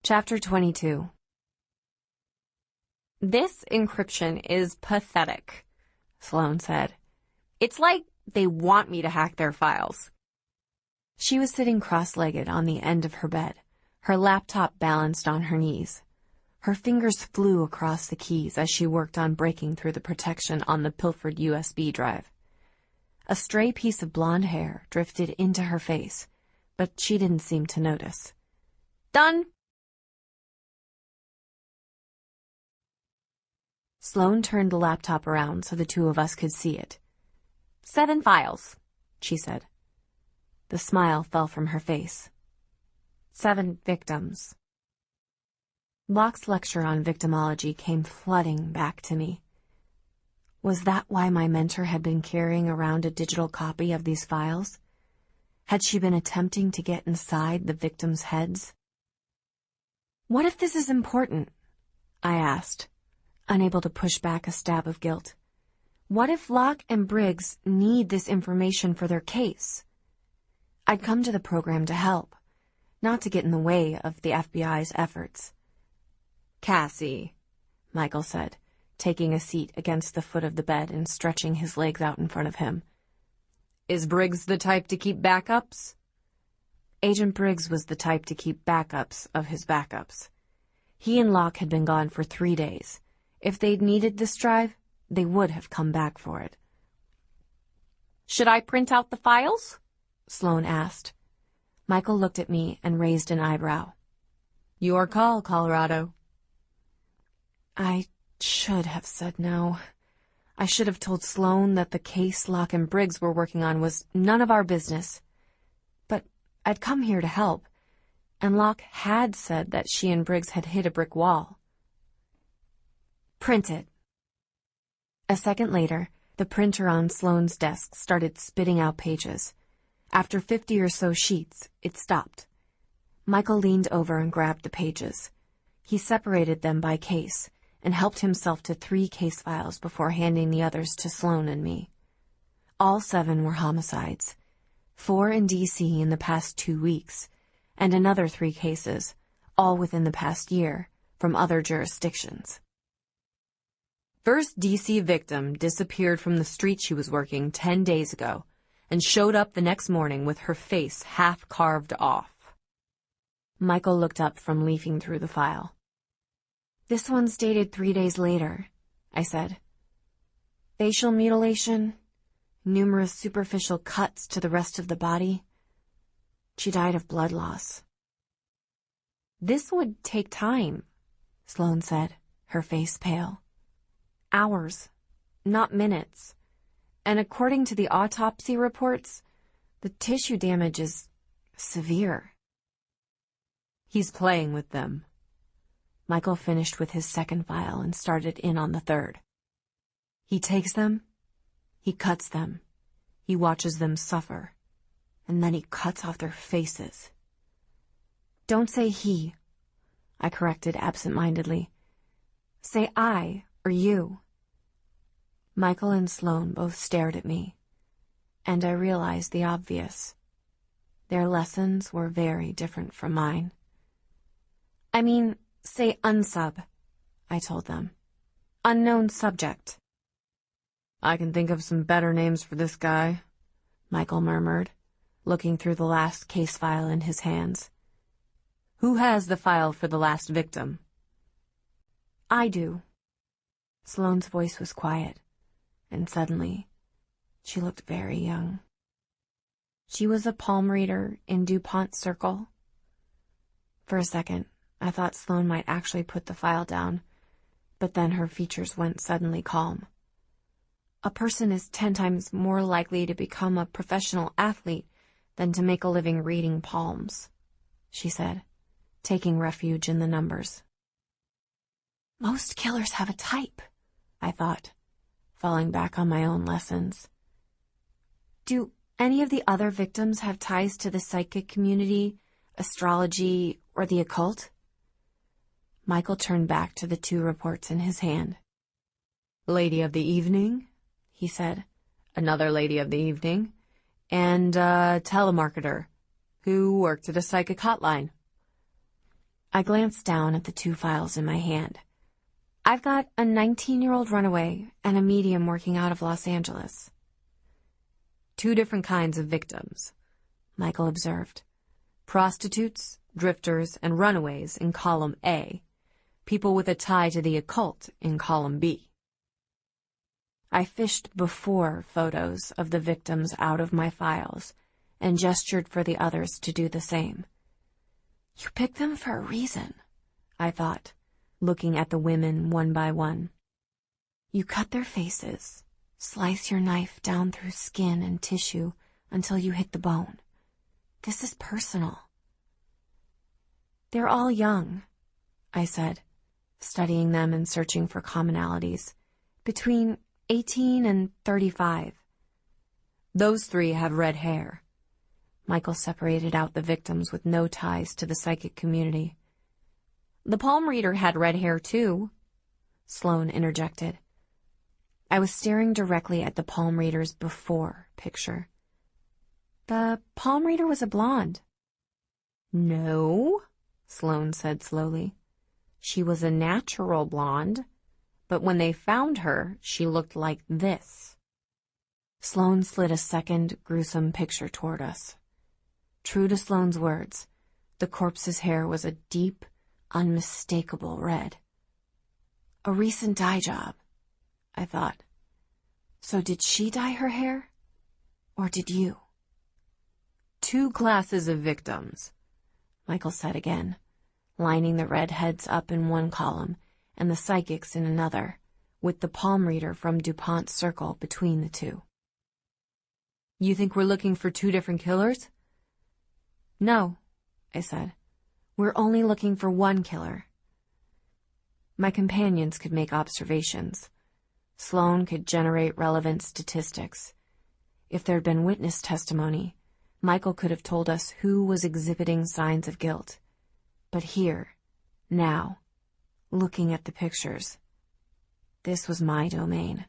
Chapter 22. "This encryption is pathetic," Sloane said. "It's like they want me to hack their files." She was sitting cross-legged on the end of her bed, her laptop balanced on her knees. Her fingers flew across the keys as she worked on breaking through the protection on the pilfered USB drive. A stray piece of blonde hair drifted into her face, but she didn't seem to notice. "Done." Sloane turned the laptop around so the two of us could see it. 7 files, she said. The smile fell from her face. 7 victims. Locke's lecture on victimology came flooding back to me. Was that why my mentor had been carrying around a digital copy of these files? Had she been attempting to get inside the victims' heads? "What if this is important?" I asked, unable to push back a stab of guilt. What if Locke and Briggs need this information for their case? I'd come to the program to help, not to get in the way of the FBI's efforts. "Cassie," Michael said, taking a seat against the foot of the bed and stretching his legs out in front of him. "Is Briggs the type to keep backups?" Agent Briggs was the type to keep backups of his backups. He and Locke had been gone for 3 days. If they'd needed this drive, they would have come back for it. "Should I print out the files?" Sloane asked. Michael looked at me and raised an eyebrow. "Your call, Colorado." I should have said no. I should have told Sloane that the case Locke and Briggs were working on was none of our business. But I'd come here to help, and Locke had said that she and Briggs had hit a brick wall. "Print it." A second later, the printer on Sloane's desk started spitting out pages. After 50 or so sheets, it stopped. Michael leaned over and grabbed the pages. He separated them by case and helped himself to 3 case files before handing the others to Sloane and me. All 7 were homicides, 4 in D.C. in the past 2 weeks, and another 3 cases, all within the past year, from other jurisdictions. First D.C. victim disappeared from the street she was working 10 days ago and showed up the next morning with her face half carved off. Michael looked up from leafing through the file. "This one's dated 3 days later," I said. "Facial mutilation, numerous superficial cuts to the rest of the body. She died of blood loss." "This would take time," Sloane said, her face pale. "Hours, not minutes. And according to the autopsy reports, the tissue damage is severe." "He's playing with them." Michael finished with his second file and started in on the third. "He takes them, he cuts them, he watches them suffer, and then he cuts off their faces." "Don't say he," I corrected absent-mindedly. "Say I or you." Michael and Sloane both stared at me, and I realized the obvious. Their lessons were very different from mine. "I mean, say unsub," I told them. "Unknown subject." "I can think of some better names for this guy," Michael murmured, looking through the last case file in his hands. "Who has the file for the last victim?" "I do." Sloane's voice was quiet, and suddenly, she looked very young. She was a palm reader in DuPont Circle. For a second, I thought Sloane might actually put the file down, but then her features went suddenly calm. "A person is 10 times more likely to become a professional athlete than to make a living reading palms," she said, taking refuge in the numbers. Most killers have a type, I thought, falling back on my own lessons. "Do any of the other victims have ties to the psychic community, astrology, or the occult?" Michael turned back to the 2 reports in his hand. "Lady of the evening," he said, "another lady of the evening, and a telemarketer who worked at a psychic hotline." I glanced down at the 2 files in my hand. I've got a 19-year-old runaway and a medium working out of Los Angeles. 2 different kinds of victims, Michael observed. Prostitutes, drifters, and runaways in column A. People with a tie to the occult in column B. I fished before photos of the victims out of my files and gestured for the others to do the same. You picked them for a reason, I thought, looking at the women one by one. You cut their faces, slice your knife down through skin and tissue until you hit the bone. This is personal. They're all young, I said, studying them and searching for commonalities. Between 18 and 35. Those 3 have red hair. Michael separated out the victims with no ties to the psychic community. The palm reader had red hair too, Sloane interjected. I was staring directly at the palm reader's before picture. The palm reader was a blonde. No, Sloane said slowly. She was a natural blonde, but when they found her, she looked like this. Sloane slid a second gruesome picture toward us. True to Sloane's words, the corpse's hair was a deep, unmistakable red. A recent dye job, I thought. So did she dye her hair? Or did you? 2 classes of victims, Michael said again, lining the redheads up in one column and the psychics in another, with the palm reader from DuPont's circle between the 2. You think we're looking for 2 different killers? No, I said. We're only looking for one killer. My companions could make observations. Sloane could generate relevant statistics. If there'd been witness testimony, Michael could have told us who was exhibiting signs of guilt. But here, now, looking at the pictures, this was my domain.